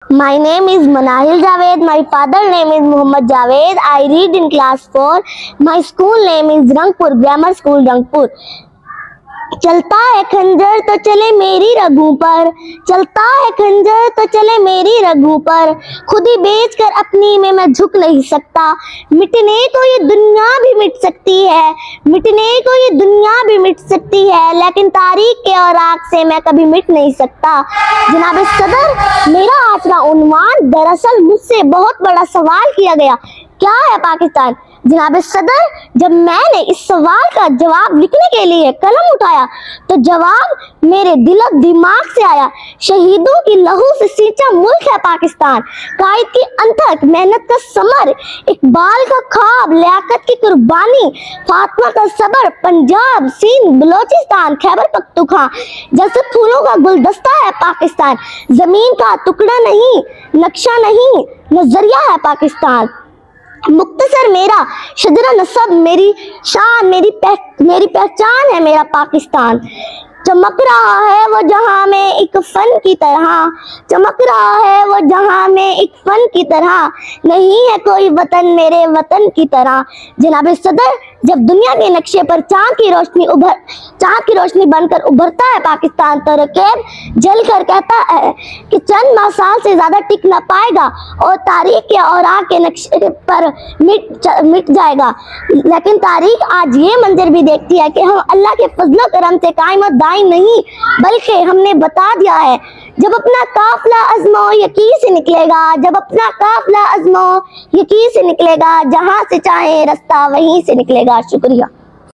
My name is Manahil Javed. My father name is Muhammad Javed. I read in class 4. My school name is Rangpur Grammar School, Rangpur. चलता है खंजर तो चले मेरी रगों पर, चलता है खंजर तो चले मेरी रगों पर, खुद ही बेच कर अपनी में मैं झुक नहीं सकता। मिटने को ये दुनिया भी मिट सकती है, मिटने को ये दुनिया भी मिट सकती है, लेकिन तारीख के और आग से मैं कभी मिट नहीं सकता। जनाब सदर, मेरा आज का उन्वान दरअसल मुझसे बहुत बड़ा सवाल किया गया, क्या है पाकिस्तान? जनाब सदर, जब मैंने इस सवाल का जवाब लिखने के लिए कलम उठाया तो जवाब मेरे दिल और दिमाग से आया। शहीदों की लहू से सींचा मुल्क है पाकिस्तान, कायद की अनथक मेहनत का समर, इकबाल का ख्वाब, लियाकत की कुर्बानी, फातिमा का सबर, पंजाब, सिंध, बलोचिस्तान, खैबर पख्तूनख्वा जैसे फूलों का गुलदस्ता है पाकिस्तान। जमीन का टुकड़ा नहीं, नक्शा नहीं, नजरिया है पाकिस्तान। मुख्तसर मेरा शजरा नसब, मेरी शान, मेरी पहचान है मेरा पाकिस्तान। चमक रहा है वो जहां में एक फन की तरह, चमक रहा है वो जहां में एक फन की तरह, नहीं है कोई वतन मेरे वतन की तरह। जनाब सदर, जब दुनिया के नक्शे पर चांद की रोशनी बनकर उभरता है पाकिस्तान, तो रकीब जल कर कहता है कि चंद माह साल से ज्यादा टिक न पाएगा और तारीख के और आग के नक्शे पर मिट जाएगा। लेकिन तारीख आज ये मंजर भी देखती है कि हम अल्लाह के फजल करम से कायम और दायम नहीं, बल्कि हमने बता दिया है, जब अपना काफिला अज़्मो यकीन से निकलेगा, जब अपना काफिला अज़्मो यकीन से निकलेगा, जहां से चाहे रास्ता वहीं से निकलेगा। शुक्रिया।